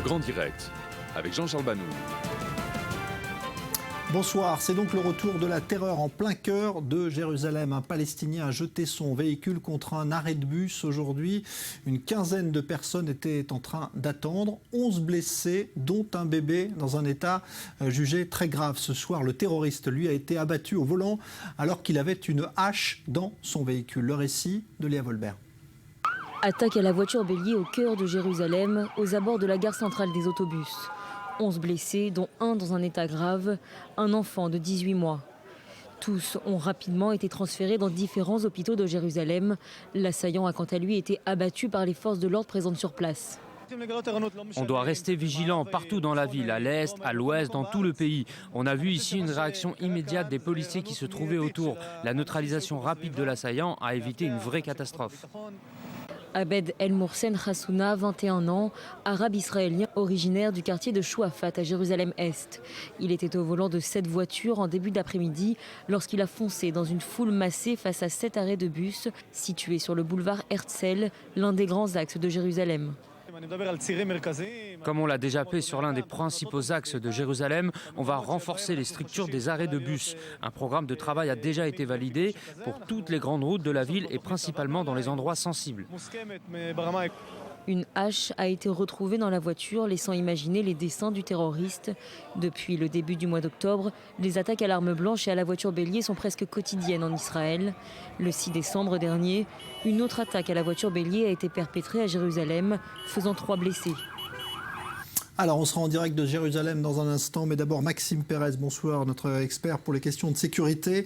Grand Direct avec Jean-Charles Banou. Bonsoir, c'est donc le retour de la terreur en plein cœur de Jérusalem. Un Palestinien a jeté son véhicule contre un arrêt de bus aujourd'hui. Une quinzaine de personnes étaient en train d'attendre. 11 blessés, dont un bébé dans un état jugé très grave. Ce soir, le terroriste, lui, a été abattu au volant alors qu'il avait une hache dans son véhicule. Le récit de Léa Volbert. Attaque à la voiture bélier au cœur de Jérusalem, aux abords de la gare centrale des autobus. 11 blessés, dont un dans un état grave, un enfant de 18 mois. Tous ont rapidement été transférés dans différents hôpitaux de Jérusalem. L'assaillant a quant à lui été abattu par les forces de l'ordre présentes sur place. On doit rester vigilant partout dans la ville, à l'est, à l'ouest, dans tout le pays. On a vu ici une réaction immédiate des policiers qui se trouvaient autour. La neutralisation rapide de l'assaillant a évité une vraie catastrophe. Abed El Moursen Khassouna, 21 ans, arabe israélien originaire du quartier de Chouafat à Jérusalem-Est. Il était au volant de 7 voitures en début d'après-midi lorsqu'il a foncé dans une foule massée face à 7 arrêts de bus situés sur le boulevard Herzl, l'un des grands axes de Jérusalem. Comme on l'a déjà fait sur l'un des principaux axes de Jérusalem, on va renforcer les structures des arrêts de bus. Un programme de travail a déjà été validé pour toutes les grandes routes de la ville et principalement dans les endroits sensibles. Une hache a été retrouvée dans la voiture, laissant imaginer les desseins du terroriste. Depuis le début du mois d'octobre, les attaques à l'arme blanche et à la voiture bélier sont presque quotidiennes en Israël. Le 6 décembre dernier, une autre attaque à la voiture bélier a été perpétrée à Jérusalem, faisant 3 blessés. Alors, on sera en direct de Jérusalem dans un instant, mais d'abord Maxime Pérez, bonsoir, notre expert pour les questions de sécurité.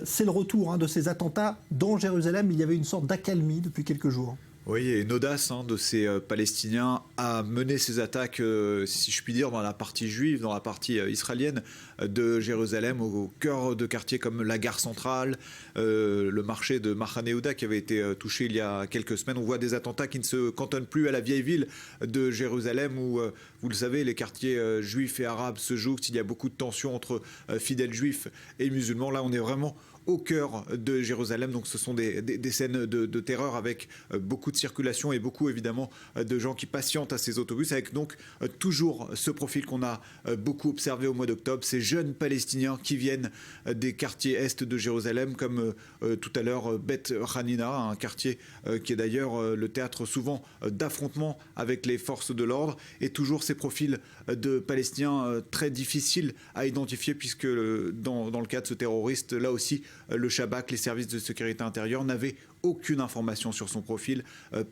C'est le retour de ces attentats dans Jérusalem. Il y avait une sorte d'accalmie depuis quelques jours. Oui, il y a une audace de ces Palestiniens à mener ces attaques, si je puis dire, dans la partie juive, dans la partie israélienne de Jérusalem, au cœur de quartiers comme la gare centrale, le marché de Mahane Yehuda qui avait été touché il y a quelques semaines. On voit des attentats qui ne se cantonnent plus à la vieille ville de Jérusalem où, vous le savez, les quartiers juifs et arabes se jouxtent. Il y a beaucoup de tensions entre fidèles juifs et musulmans. Là, on est vraiment au cœur de Jérusalem, donc ce sont des scènes de terreur avec beaucoup de circulation et beaucoup évidemment de gens qui patientent à ces autobus, avec donc toujours ce profil qu'on a beaucoup observé au mois d'octobre, ces jeunes Palestiniens qui viennent des quartiers est de Jérusalem, comme tout à l'heure Beth Hanina, un quartier qui est d'ailleurs le théâtre souvent d'affrontements avec les forces de l'ordre, et toujours ces profils de Palestiniens très difficiles à identifier puisque dans le cas de ce terroriste, là aussi, le Shabak, les services de sécurité intérieure n'avaient aucune information sur son profil,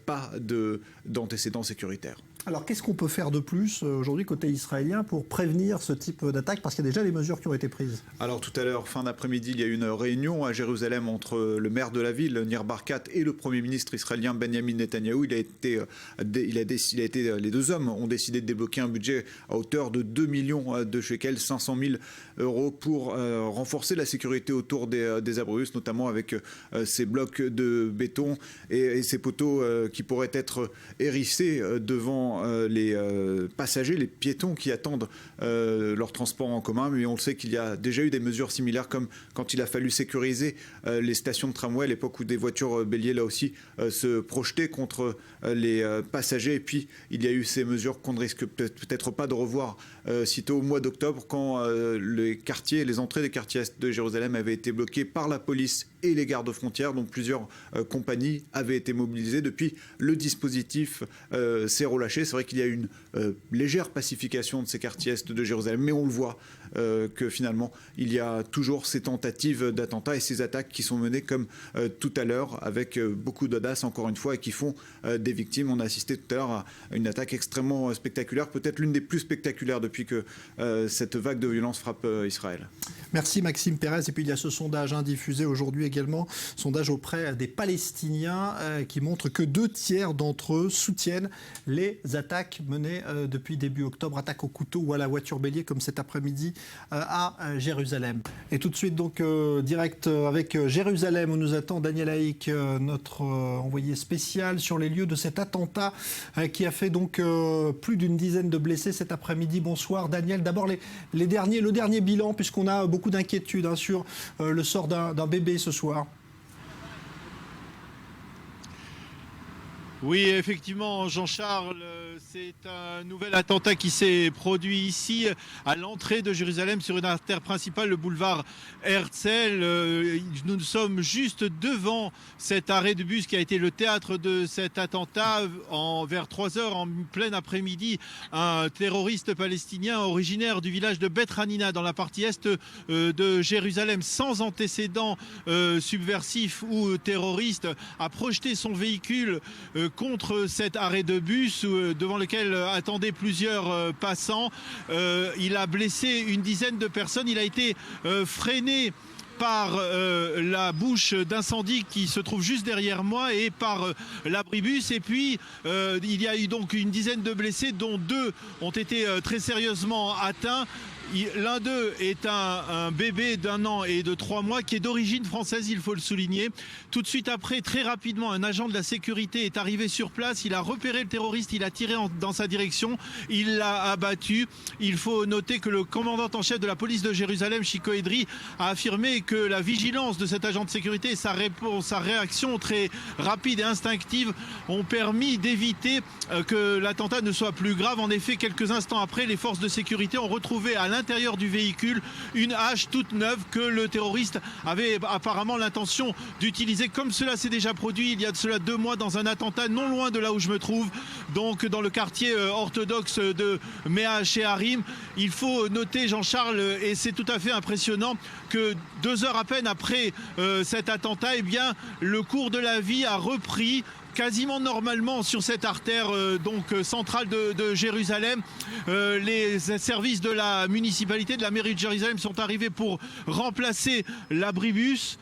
pas d'antécédents sécuritaires. Alors qu'est-ce qu'on peut faire de plus aujourd'hui côté israélien pour prévenir ce type d'attaque, parce qu'il y a déjà des mesures qui ont été prises? Alors tout à l'heure, fin d'après-midi, il y a eu une réunion à Jérusalem entre le maire de la ville, Nir Barkat, et le Premier ministre israélien Benjamin Netanyahou. Les deux hommes ont décidé de débloquer un budget à hauteur de 2 millions de shekels, 500 000 euros pour renforcer la sécurité autour des abris, notamment avec ces blocs de béton et ces poteaux qui pourraient être hérissés devant les passagers, les piétons qui attendent leur transport en commun. Mais on le sait qu'il y a déjà eu des mesures similaires, comme quand il a fallu sécuriser les stations de tramway à l'époque où des voitures béliers là aussi se projetaient contre les passagers. Et puis il y a eu ces mesures qu'on ne risque peut-être pas de revoir sitôt au mois d'octobre, quand les entrées des quartiers est de Jérusalem avaient été bloquées par la police et les gardes-frontières, dont plusieurs compagnies avaient été mobilisées. Depuis, le dispositif s'est relâché. C'est vrai qu'il y a une légère pacification de ces quartiers est de Jérusalem, mais on le voit que finalement, il y a toujours ces tentatives d'attentats et ces attaques qui sont menées comme tout à l'heure, avec beaucoup d'audace, encore une fois, et qui font des victimes. On a assisté tout à l'heure à une attaque extrêmement spectaculaire, peut-être l'une des plus spectaculaires depuis que cette vague de violence frappe Israël. Merci Maxime Pérez. Et puis il y a ce sondage diffusé aujourd'hui également, sondage auprès des Palestiniens qui montre que 2/3 d'entre eux soutiennent les attaques menées depuis début octobre, attaques au couteau ou à la voiture bélier comme cet après-midi à Jérusalem. Et tout de suite donc direct avec Jérusalem où nous attend Daniel Haïk, notre envoyé spécial sur les lieux de cet attentat qui a fait donc plus d'une dizaine de blessés cet après-midi. Bonsoir Daniel. D'abord le dernier bilan, puisqu'on a beaucoup d'inquiétudes sur le sort d'un bébé ce soir. Oui, effectivement, Jean-Charles, C'est un nouvel attentat qui s'est produit ici à l'entrée de Jérusalem sur une artère principale, le boulevard Herzl. Nous sommes juste devant cet arrêt de bus qui a été le théâtre de cet attentat. Vers 3 heures en plein après-midi, un terroriste palestinien originaire du village de Beth Hanina dans la partie est de Jérusalem, sans antécédent subversif ou terroriste, a projeté son véhicule contre cet arrêt de bus devant lequel attendaient plusieurs passants. Il a blessé une dizaine de personnes. Il a été freiné par la bouche d'incendie qui se trouve juste derrière moi et par l'abribus. Et puis il y a eu donc une dizaine de blessés, dont 2 ont été très sérieusement atteints. L'un d'eux est un bébé d'1 an et de 3 mois qui est d'origine française, il faut le souligner. Tout de suite après, très rapidement, un agent de la sécurité est arrivé sur place. Il a repéré le terroriste, il a tiré dans sa direction, il l'a abattu. Il faut noter que le commandant en chef de la police de Jérusalem, Chico Edry, a affirmé que la vigilance de cet agent de sécurité et sa réaction très rapide et instinctive ont permis d'éviter que l'attentat ne soit plus grave. En effet, quelques instants après, les forces de sécurité ont retrouvé à l'intérieur du véhicule une hache toute neuve que le terroriste avait apparemment l'intention d'utiliser, comme cela s'est déjà produit il y a de cela 2 mois dans un attentat non loin de là où je me trouve, donc dans le quartier orthodoxe de Mea Shearim. Il faut noter, Jean-Charles, et c'est tout à fait impressionnant, que 2 heures à peine après cet attentat, eh bien, le cours de la vie a repris quasiment normalement sur cette artère centrale de Jérusalem. Les services de la municipalité, de la mairie de Jérusalem sont arrivés pour remplacer l'abribus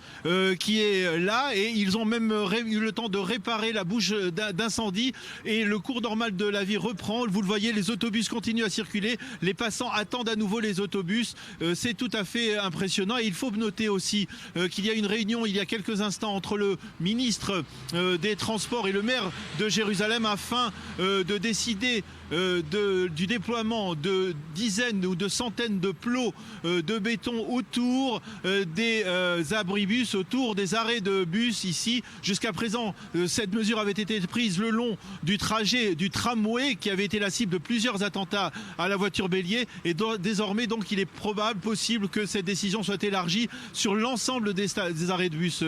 qui est là, et ils ont même eu le temps de réparer la bouche d'incendie, et le cours normal de la vie reprend. Vous le voyez, les autobus continuent à circuler, les passants attendent à nouveau les autobus. C'est tout à fait impressionnant. Et il faut noter aussi qu'il y a une réunion il y a quelques instants entre le ministre des Transports et le maire de Jérusalem afin de décider du déploiement de dizaines ou de centaines de plots de béton autour des abribus, autour des arrêts de bus ici. Jusqu'à présent, cette mesure avait été prise le long du trajet du tramway qui avait été la cible de plusieurs attentats à la voiture bélier, et désormais donc il est possible que cette décision soit élargie sur l'ensemble des arrêts de bus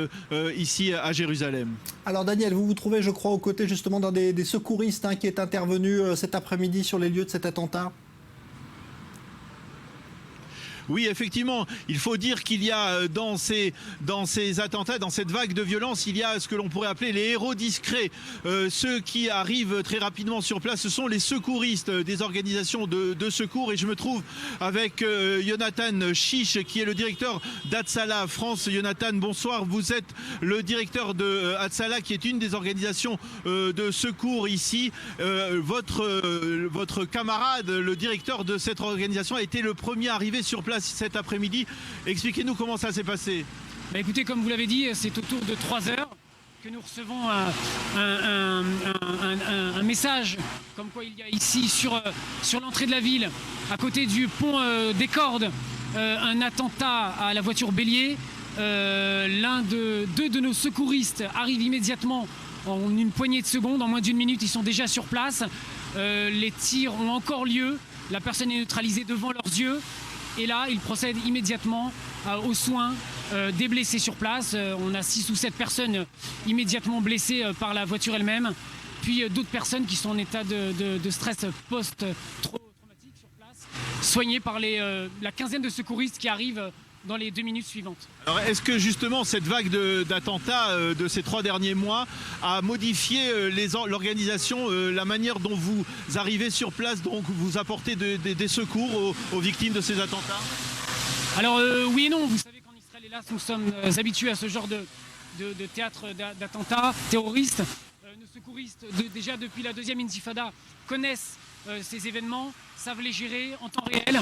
ici à Jérusalem. Alors Daniel, vous vous trouvez, je crois, aux côtés justement d'un des secouristes qui est intervenu cet après-midi sur les lieux de cet attentat. Oui, effectivement, il faut dire qu'il y a dans ces attentats, dans cette vague de violence, il y a ce que l'on pourrait appeler les héros discrets. Ceux qui arrivent très rapidement sur place, ce sont les secouristes des organisations de secours. Et je me trouve avec Jonathan Chiche, qui est le directeur d'Hatzalah France. Jonathan, bonsoir. Vous êtes le directeur de Hatzalah, qui est une des organisations de secours ici. Votre camarade, le directeur de cette organisation, a été le premier arrivé sur place cet après-midi. Expliquez-nous comment ça s'est passé. Écoutez, comme vous l'avez dit, c'est autour de 3 heures que nous recevons un message comme quoi il y a ici sur l'entrée de la ville, à côté du pont des Cordes, un attentat à la voiture bélier. Deux de nos secouristes arrivent immédiatement en une poignée de secondes, en moins d'1 minute, ils sont déjà sur place. Les tirs ont encore lieu, la personne est neutralisée devant leurs yeux. Et là, ils procèdent immédiatement aux soins des blessés sur place. On a 6 ou 7 personnes immédiatement blessées par la voiture elle-même. Puis d'autres personnes qui sont en état de stress post-traumatique sur place, soignées par la quinzaine de secouristes qui arrivent dans les 2 minutes suivantes. Alors, est-ce que justement cette vague d'attentats de ces 3 derniers mois a modifié l'organisation, la manière dont vous arrivez sur place, donc vous apportez des secours aux victimes de ces attentats? Alors oui et non, vous savez qu'en Israël, hélas, nous sommes habitués à ce genre de théâtre d'attentats terroristes. Nos secouristes, déjà depuis la 2e intifada, connaissent ces événements, savent les gérer en temps réel.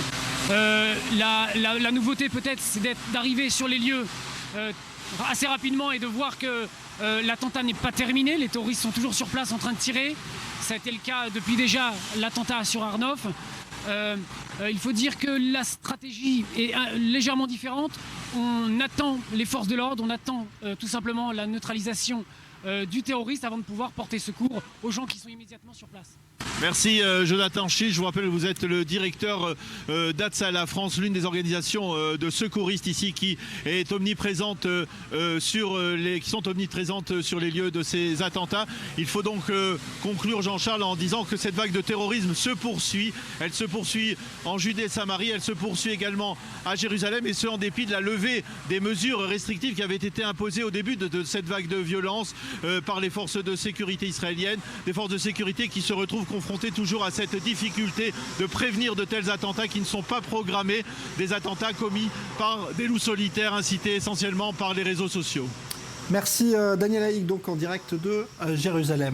La nouveauté peut-être, c'est d'arriver sur les lieux assez rapidement et de voir que l'attentat n'est pas terminé. Les terroristes sont toujours sur place en train de tirer. Ça a été le cas depuis déjà l'attentat sur Arnof. Il faut dire que la stratégie est légèrement différente. On attend les forces de l'ordre, on attend tout simplement la neutralisation du terroriste avant de pouvoir porter secours aux gens qui sont immédiatement sur place. Merci Jonathan Schill. Je vous rappelle que vous êtes le directeur d'Atsala France, l'une des organisations de secouristes ici qui est omniprésente qui sont omniprésentes sur les lieux de ces attentats. Il faut donc conclure, Jean-Charles, en disant que cette vague de terrorisme se poursuit. Elle se poursuit en Judée et Samarie, elle se poursuit également à Jérusalem, et ce en dépit de la levée des mesures restrictives qui avaient été imposées au début de cette vague de violence par les forces de sécurité israéliennes, des forces de sécurité qui se retrouvent confrontées toujours à cette difficulté de prévenir de tels attentats qui ne sont pas programmés, des attentats commis par des loups solitaires incités essentiellement par les réseaux sociaux. Merci Daniel Haïk, donc en direct de Jérusalem.